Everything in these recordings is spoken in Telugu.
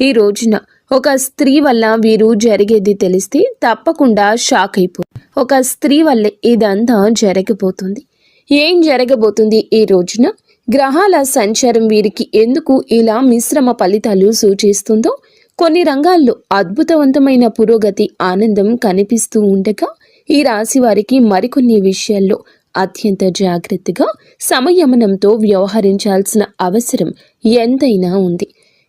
ఈ రోజున ఒక స్త్రీ వల్ల వీరు జరిగేది తెలిస్తే తప్పకుండా షాక్ అయిపోతుంది. ఒక స్త్రీ వల్లే ఇదంతా జరగబోతుంది. ఏం జరగబోతుంది ఈ రోజున? గ్రహాల సంచారం వీరికి ఎందుకు ఇలా మిశ్రమ ఫలితాలు సూచిస్తుందో, కొన్ని రంగాల్లో అద్భుతవంతమైన పురోగతి, ఆనందం కనిపిస్తూ ఉండగా, ఈ రాశి వారికి మరికొన్ని విషయాల్లో అత్యంత జాగ్రత్తగా, సంయమనంతో వ్యవహరించాల్సిన అవసరం ఎంతైనా ఉంది.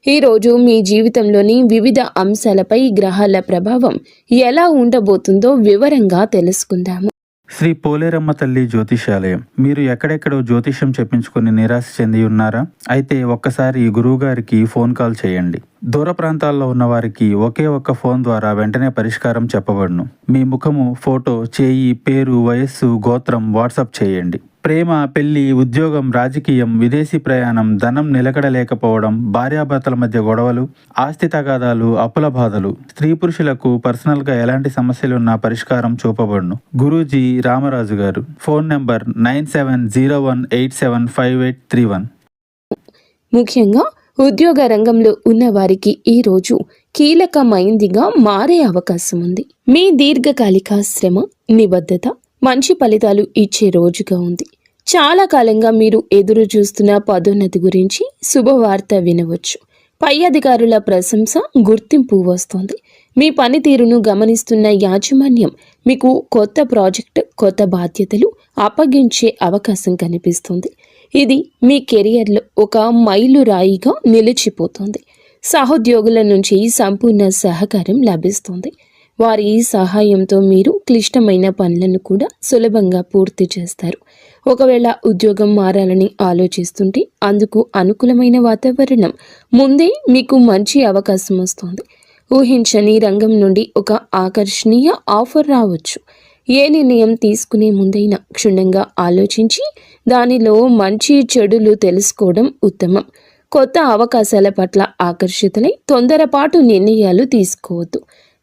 ఈరోజు మీ జీవితంలోని వివిధ అంశాలపై గ్రహాల ప్రభావం ఎలా ఉండబోతుందో వివరంగా తెలుసుకుందాము. శ్రీ పోలేరమ్మ తల్లి జ్యోతిషాలయం. మీరు ఎక్కడెక్కడో జ్యోతిష్యం చెప్పించుకుని నిరాశ చెంది ఉన్నారా? అయితే ఒక్కసారి గురువు గారికి ఫోన్ కాల్ చేయండి. దూర ప్రాంతాల్లో ఉన్న వారికి ఒకే ఒక్క ఫోన్ ద్వారా వెంటనే పరిష్కారం చెప్పబడును. మీ ముఖము, ఫోటో, చేయి, పేరు, వయస్సు, గోత్రం వాట్సాప్ చేయండి. ప్రేమ, పెళ్లి, ఉద్యోగం, రాజకీయం, విదేశీ ప్రయాణం, ధనం నిలకడలేకపోవడం, భార్యాభర్తల మధ్య గొడవలు, ఆస్తి తగాదాలు, అప్పుల బాధలు, స్త్రీ పురుషులకు పర్సనల్గా ఎలాంటి సమస్యలున్నా పరిష్కారం చూపబడును. గురూజీ రామరాజు గారు. Phone number 9701875831. ముఖ్యంగా ఉద్యోగ రంగంలో ఉన్న వారికి ఈ రోజు కీలకమైందిగా మారే అవకాశం ఉంది. మీ దీర్ఘకాలిక శ్రమ, నిబద్ధత మంచి ఫలితాలు ఇచ్చే రోజుగా ఉంది. చాలా కాలంగా మీరు ఎదురు చూస్తున్న పదోన్నతి గురించి శుభవార్త వినవచ్చు. పై అధికారుల ప్రశంస, గుర్తింపు వస్తోంది. మీ పనితీరును గమనిస్తున్న యాజమాన్యం మీకు కొత్త ప్రాజెక్ట్, కొత్త బాధ్యతలు అప్పగించే అవకాశం కనిపిస్తుంది. ఇది మీ కెరియర్లో ఒక మైలురాయిగా నిలిచిపోతుంది. సహోద్యోగుల నుంచి సంపూర్ణ సహకారం లభిస్తుంది. వారి సహాయంతో మీరు క్లిష్టమైన పనులను కూడా సులభంగా పూర్తి చేస్తారు. ఒకవేళ ఉద్యోగం మారాలని ఆలోచిస్తుంటే అందుకు అనుకూలమైన వాతావరణం ముందే మీకు మంచి అవకాశం వస్తుంది. ఊహించని రంగం నుండి ఒక ఆకర్షణీయ ఆఫర్ రావచ్చు. ఏ నిర్ణయం తీసుకునే ముందైనా క్షుణ్ణంగా ఆలోచించి దానిలో మంచి చెడులు తెలుసుకోవడం ఉత్తమం. కొత్త అవకాశాల పట్ల ఆకర్షితులై తొందరపాటు నిర్ణయాలు తీసుకోవద్దు.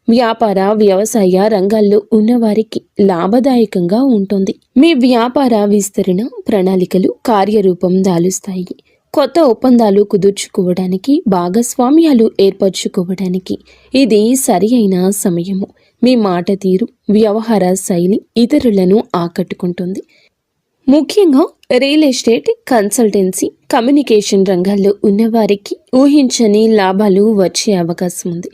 వ్యాపార, వ్యవసాయ రంగాల్లో ఉన్నవారికి లాభదాయకంగా ఉంటుంది. మీ వ్యాపార విస్తరణ ప్రణాళికలు కార్యరూపం దాలుస్తాయి. కొత్త ఒప్పందాలు కుదుర్చుకోవడానికి, భాగస్వామ్యాలు ఏర్పరచుకోవడానికి ఇది సరి అయిన సమయము. మీ మాట తీరు, వ్యవహార శైలి ఇతరులను ఆకట్టుకుంటుంది. ముఖ్యంగా రియల్ ఎస్టేట్, కన్సల్టెన్సీ, కమ్యూనికేషన్ రంగాల్లో ఉన్నవారికి ఊహించని లాభాలు వచ్చే అవకాశం ఉంది.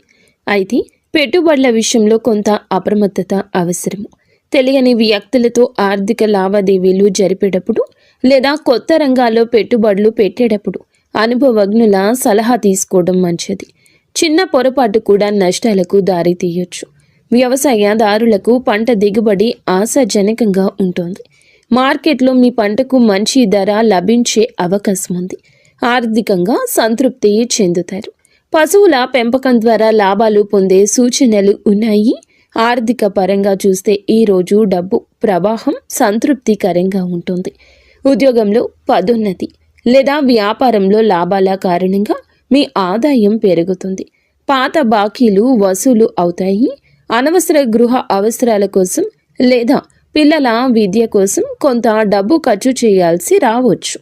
అయితే పెట్టుబడుల విషయంలో కొంత అప్రమత్తత అవసరము. తెలియని వ్యక్తులతో ఆర్థిక లావాదేవీలు జరిపేటప్పుడు లేదా కొత్త రంగాల్లో పెట్టుబడులు పెట్టేటప్పుడు అనుభవజ్ఞుల సలహా తీసుకోవడం మంచిది. చిన్న పొరపాటు కూడా నష్టాలకు దారితీయొచ్చు. వ్యవసాయదారులకు పంట దిగుబడి ఆశాజనకంగా ఉంటుంది. మార్కెట్లో మీ పంటకు మంచి ధర లభించే అవకాశం ఉంది. ఆర్థికంగా సంతృప్తి చెందుతారు. పశువుల పెంపకం ద్వారా లాభాలు పొందే సూచనలు ఉన్నాయి. ఆర్థిక పరంగా చూస్తే ఈరోజు డబ్బు ప్రవాహం సంతృప్తికరంగా ఉంటుంది. ఉద్యోగంలో పదోన్నతి లేదా వ్యాపారంలో లాభాల కారణంగా మీ ఆదాయం పెరుగుతుంది. పాత బాకీలు వసూలు అవుతాయి. అనవసర గృహ అవసరాల కోసం లేదా పిల్లల విద్య కోసం కొంత డబ్బు ఖర్చు చేయాల్సి రావచ్చు.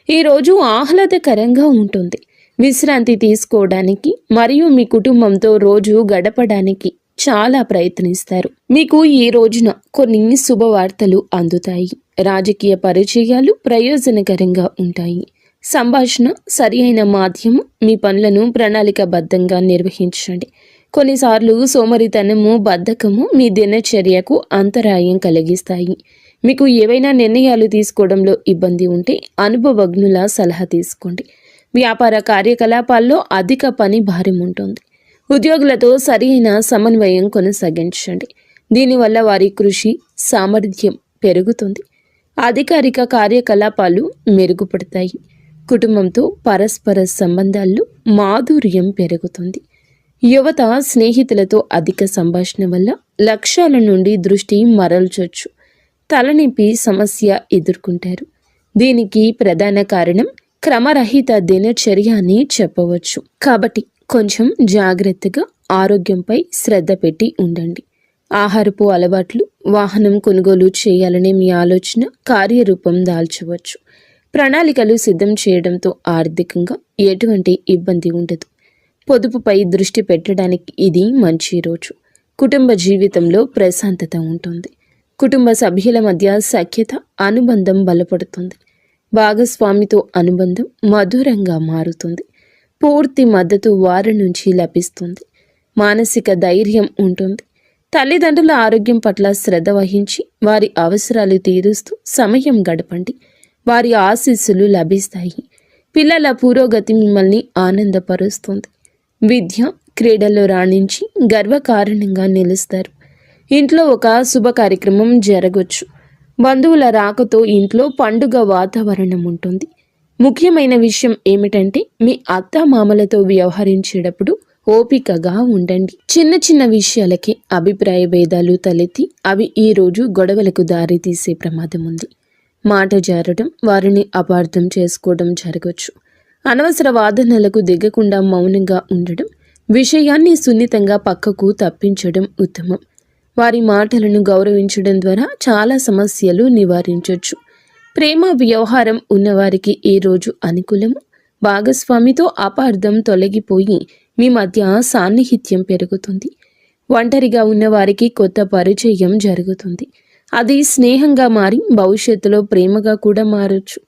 ఈరోజు ఆహ్లాదకరంగా ఉంటుంది. విశ్రాంతి తీసుకోవడానికి మరియు మీ కుటుంబంతో రోజు గడపడానికి చాలా ప్రయత్నిస్తారు. మీకు ఈ రోజున కొన్ని శుభవార్తలు అందుతాయి. రాజకీయ పరిచయాలు ప్రయోజనకరంగా ఉంటాయి. సంభాషణ సరి అయిన మాధ్యమం. మీ పనులను ప్రణాళికబద్ధంగా నిర్వహించండి. కొన్నిసార్లు సోమరితనము, బద్ధకము మీ దినచర్యకు అంతరాయం కలిగిస్తాయి. మీకు ఏవైనా నిర్ణయాలు తీసుకోవడంలో ఇబ్బంది ఉంటే అనుభవజ్ఞుల సలహా తీసుకోండి. వ్యాపార కార్యకలాపాల్లో అధిక పని భారం ఉంటుంది. ఉద్యోగులతో సరైన సమన్వయం కొనసాగించండి. దీనివల్ల వారి కృషి సామర్థ్యం పెరుగుతుంది. అధికారిక కార్యకలాపాలు మెరుగుపడతాయి. కుటుంబంతో పరస్పర సంబంధాల్లో మాధుర్యం పెరుగుతుంది. యువత స్నేహితులతో అధిక సంభాషణ వల్ల లక్ష్యాల నుండి దృష్టి మరల్చొచ్చు. తలనొప్పి సమస్య ఎదుర్కొంటారు. దీనికి ప్రధాన కారణం క్రమరహిత దినచర్య అని చెప్పవచ్చు. కాబట్టి కొంచెం జాగ్రత్తగా ఆరోగ్యంపై శ్రద్ధ పెట్టి ఉండండి. ఆహారపు అలవాట్లు, వాహనం కొనుగోలు చేయాలనే మీ ఆలోచన కార్యరూపం దాల్చవచ్చు. ప్రణాళికలు సిద్ధం చేయడంతో ఆర్థికంగా ఎటువంటి ఇబ్బంది ఉండదు. పొదుపుపై దృష్టి పెట్టడానికి ఇది మంచి రోజు. కుటుంబ జీవితంలో ప్రశాంతత ఉంటుంది. కుటుంబ సభ్యుల మధ్య సఖ్యత, అనుబంధం బలపడుతుంది. భాగస్వామితో అనుబంధం మధురంగా మారుతుంది. పూర్తి మద్దతు వారి నుంచి లభిస్తుంది. మానసిక ధైర్యం ఉంటుంది. తల్లిదండ్రుల ఆరోగ్యం పట్ల శ్రద్ధ వహించి వారి అవసరాలు తీరుస్తూ సమయం గడపండి. వారి ఆశీస్సులు లభిస్తాయి. పిల్లల పురోగతి మిమ్మల్ని ఆనందపరుస్తుంది. విద్య, క్రీడల్లో రాణించి గర్వకారణంగా నిలుస్తారు. ఇంట్లో ఒక శుభ కార్యక్రమం జరగవచ్చు. బంధువుల రాకతో ఇంట్లో పండుగ వాతావరణం ఉంటుంది. ముఖ్యమైన విషయం ఏమిటంటే మీ అత్తామామలతో వ్యవహరించేటప్పుడు ఓపికగా ఉండండి. చిన్న చిన్న విషయాలకి అభిప్రాయ భేదాలు తలెత్తి అవి ఈరోజు గొడవలకు దారి తీసే ప్రమాదం ఉంది. మాట జారడం, వారిని అపార్థం చేసుకోవడం జరగవచ్చు. అనవసర వాదనలకు దిగకుండా మౌనంగా ఉండడం, విషయాన్ని సున్నితంగా పక్కకు తప్పించడం ఉత్తమం. వారి మాటలను గౌరవించడం ద్వారా చాలా సమస్యలు నివారించవచ్చు. ప్రేమ వ్యవహారం ఉన్నవారికి ఈరోజు అనుకూలము. భాగస్వామితో అపార్థం తొలగిపోయి మీ మధ్య సాన్నిహిత్యం పెరుగుతుంది. ఒంటరిగా ఉన్నవారికి కొత్త పరిచయం జరుగుతుంది. అది స్నేహంగా మారి భవిష్యత్తులో ప్రేమగా కూడా మారచ్చు.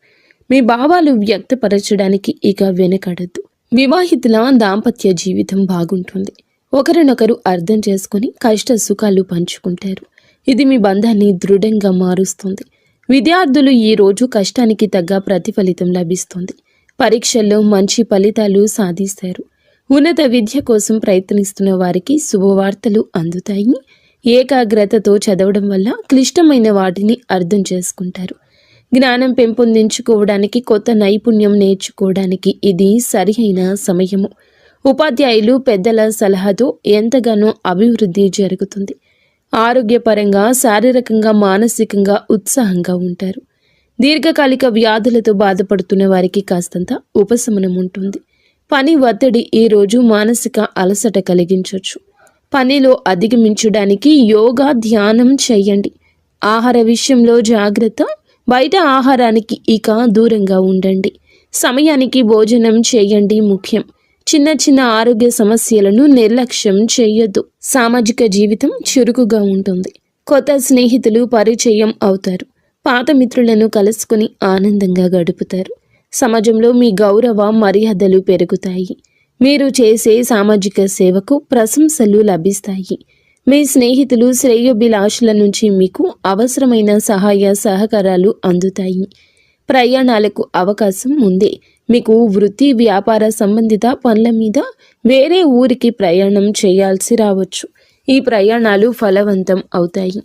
మీ భావాలు వ్యక్తపరచడానికి ఇక వెనకడద్దు. వివాహితుల దాంపత్య జీవితం బాగుంటుంది. ఒకరినొకరు అర్థం చేసుకుని కష్ట సుఖాలు పంచుకుంటారు. ఇది మీ బంధాన్ని దృఢంగా మారుస్తుంది. విద్యార్థులు ఈరోజు కష్టానికి తగ్గ ప్రతిఫలితం లభిస్తుంది. పరీక్షల్లో మంచి ఫలితాలు సాధిస్తారు. ఉన్నత విద్య కోసం ప్రయత్నిస్తున్న వారికి శుభవార్తలు అందుతాయి. ఏకాగ్రతతో చదవడం వల్ల క్లిష్టమైన వాటిని అర్థం చేసుకుంటారు. జ్ఞానం పెంపొందించుకోవడానికి, కొత్త నైపుణ్యం నేర్చుకోవడానికి ఇది సరియైన సమయము. ఉపాధ్యాయులు, పెద్దల సలహాతో ఎంతగానో అభివృద్ధి జరుగుతుంది. ఆరోగ్యపరంగా, శారీరకంగా, మానసికంగా ఉత్సాహంగా ఉంటారు. దీర్ఘకాలిక వ్యాధులతో బాధపడుతున్న వారికి కాస్తంత ఉపశమనం ఉంటుంది. పని ఒత్తిడి ఈరోజు మానసిక అలసట కలిగించవచ్చు. పనిలో అధిగమించడానికి యోగా, ధ్యానం చేయండి. ఆహార విషయంలో జాగ్రత్త. బయట ఆహారానికి ఇక దూరంగా ఉండండి. సమయానికి భోజనం చేయండి ముఖ్యం. చిన్న చిన్న ఆరోగ్య సమస్యలను నిర్లక్ష్యం చేయొద్దు. సామాజిక జీవితం చురుకుగా ఉంటుంది. కొత్త స్నేహితులు పరిచయం అవుతారు. పాత మిత్రులను కలుసుకుని ఆనందంగా గడుపుతారు. సమాజంలో మీ గౌరవ మర్యాదలు పెరుగుతాయి. మీరు చేసే సామాజిక సేవకు ప్రశంసలు లభిస్తాయి. మీ స్నేహితులు, శ్రేయోభిలాషుల నుంచి మీకు అవసరమైన సహాయ సహకారాలు అందుతాయి. ప్రయాణాలకు అవకాశం ఉంది. మీకు వృత్తి, వ్యాపార సంబంధిత పనుల మీద వేరే ఊరికి ప్రయాణం చేయాల్సి రావచ్చు. ఈ ప్రయాణాలు ఫలవంతం అవుతాయి.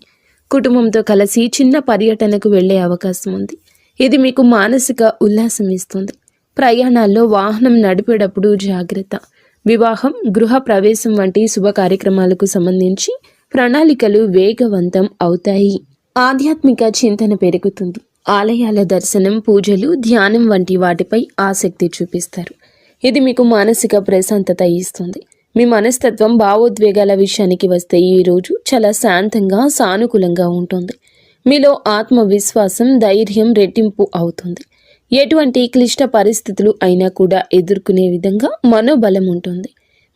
కుటుంబంతో కలిసి చిన్న పర్యటనకు వెళ్ళే అవకాశం ఉంది. ఇది మీకు మానసిక ఉల్లాసం ఇస్తుంది. ప్రయాణాల్లో వాహనం నడిపేటప్పుడు జాగ్రత్త. వివాహం, గృహ ప్రవేశం వంటి శుభ కార్యక్రమాలకు సంబంధించి ప్రణాళికలు వేగవంతం అవుతాయి. ఆధ్యాత్మిక చింతన పెరుగుతుంది. ఆలయాల దర్శనం, పూజలు, ధ్యానం వంటి వాటిపై ఆసక్తి చూపిస్తారు. ఇది మీకు మానసిక ప్రశాంతత ఇస్తుంది. మీ మనస్తత్వం, భావోద్వేగాల విషయానికి వస్తే ఈరోజు చాలా శాంతంగా, సానుకూలంగా ఉంటుంది. మీలో ఆత్మవిశ్వాసం, ధైర్యం రెట్టింపు అవుతుంది. ఎటువంటి క్లిష్ట పరిస్థితులు అయినా కూడా ఎదుర్కొనే విధంగా మనోబలం ఉంటుంది.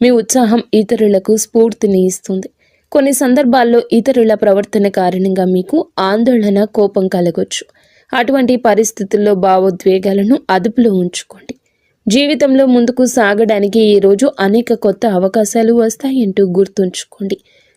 మీ ఉత్సాహం ఇతరులకు స్ఫూర్తిని ఇస్తుంది. కొన్ని సందర్భాల్లో ఇతరుల ప్రవర్తన కారణంగా మీకు ఆందోళన, కోపం కలగొచ్చు. అటువంటి పరిస్థితుల్లో భావోద్వేగాలను అదుపులో ఉంచుకోండి. జీవితంలో ముందుకు సాగడానికి ఈరోజు అనేక కొత్త అవకాశాలు వస్తాయంటూ గుర్తుంచుకోండి.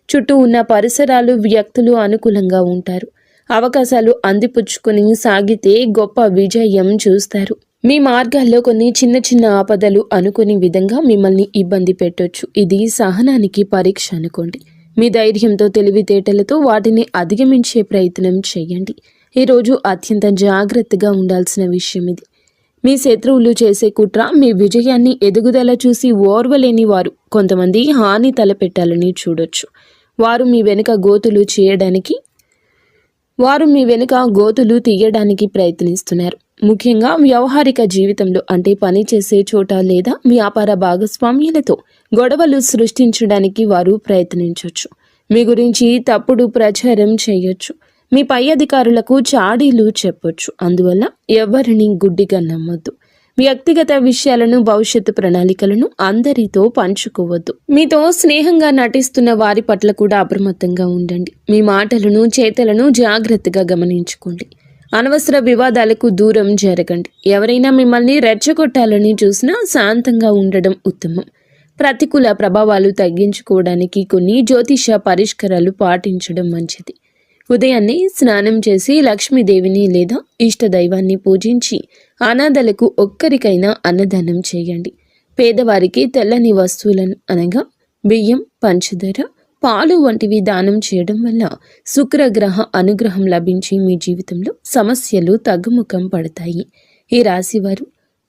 చుట్టూ ఉన్న పరిసరాలు, వ్యక్తులు అనుకూలంగా ఉంటారు. అవకాశాలు అందిపుచ్చుకొని సాగితే గొప్ప విజయం చూస్తారు. మీ మార్గాల్లో కొన్ని చిన్న చిన్న ఆపదలు అనుకునే విధంగా మిమ్మల్ని ఇబ్బంది పెట్టొచ్చు. ఇది సహనానికి పరీక్ష అనుకోండి. మీ ధైర్యంతో, తెలివితేటలతో వాటిని అధిగమించే ప్రయత్నం చేయండి. ఈరోజు అత్యంత జాగ్రత్తగా ఉండాల్సిన విషయం ఇది. మీ శత్రువులు చేసే కుట్ర మీ విజయాన్ని, ఎదుగుదల చూసి ఓర్వలేని వారు కొంతమంది హాని తలపెట్టాలని చూడొచ్చు. వారు మీ వెనుక గోతులు తీయడానికి ప్రయత్నిస్తున్నారు. ముఖ్యంగా వ్యవహారిక జీవితంలో, అంటే పని చేసే చోట లేదా వ్యాపార భాగస్వామ్యులతో గొడవలు సృష్టించడానికి వారు ప్రయత్నించవచ్చు. మీ గురించి తప్పుడు ప్రచారం చేయొచ్చు. మీ పై అధికారులకు చాడీలు చెప్పొచ్చు. అందువల్ల ఎవరిని గుడ్డిగా నమ్మొద్దు. వ్యక్తిగత విషయాలను, భవిష్యత్తు ప్రణాళికలను అందరితో పంచుకోవద్దు. మీతో స్నేహంగా నటిస్తున్న వారి పట్ల కూడా అప్రమత్తంగా ఉండండి. మీ మాటలను, చేతలను జాగ్రత్తగా గమనించుకోండి. అనవసర వివాదాలకు దూరం జరగండి. ఎవరైనా మిమ్మల్ని రెచ్చగొట్టాలని చూసినా శాంతంగా ఉండడం ఉత్తమం. ప్రతికూల ప్రభావాలు తగ్గించుకోవడానికి కొన్ని జ్యోతిష పరిష్కారాలు పాటించడం మంచిది. ఉదయాన్నే స్నానం చేసి లక్ష్మీదేవిని లేదా ఇష్టదైవాన్ని పూజించి అనాథలకు ఒక్కరికైనా అన్నదానం చేయండి. పేదవారికి తెల్లని వస్తువులను అనగా బియ్యం, పంచదార, పాలు వంటివి దానం చేయడం వల్ల శుక్రగ్రహ అనుగ్రహం లభించి మీ జీవితంలో సమస్యలు తగ్గుముఖం పడతాయి. ఈ రాశివారు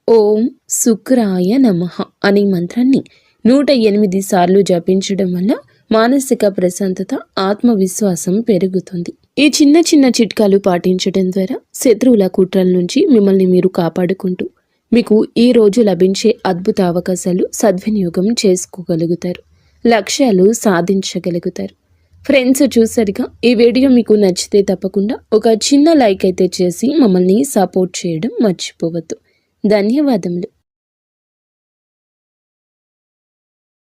ఓం శుక్రాయ నమః అనే మంత్రాన్ని 108 సార్లు జపించడం వల్ల మానసిక ప్రశాంతత, ఆత్మవిశ్వాసం పెరుగుతుంది. ఈ చిన్న చిన్న చిట్కాలు పాటించడం ద్వారా శత్రువుల కుట్రల నుంచి మిమ్మల్ని మీరు కాపాడుకుంటూ మీకు ఈ రోజు లభించే అద్భుత అవకాశాలు సద్వినియోగం చేసుకోగలుగుతారు. లక్ష్యాలు సాధించగలుగుతారు. ఫ్రెండ్స్, చూసారుగా, ఈ వీడియో మీకు నచ్చితే తప్పకుండా ఒక చిన్న లైక్ అయితే చేసి మమ్మల్ని సపోర్ట్ చేయడం మర్చిపోవద్దు. ధన్యవాదములు.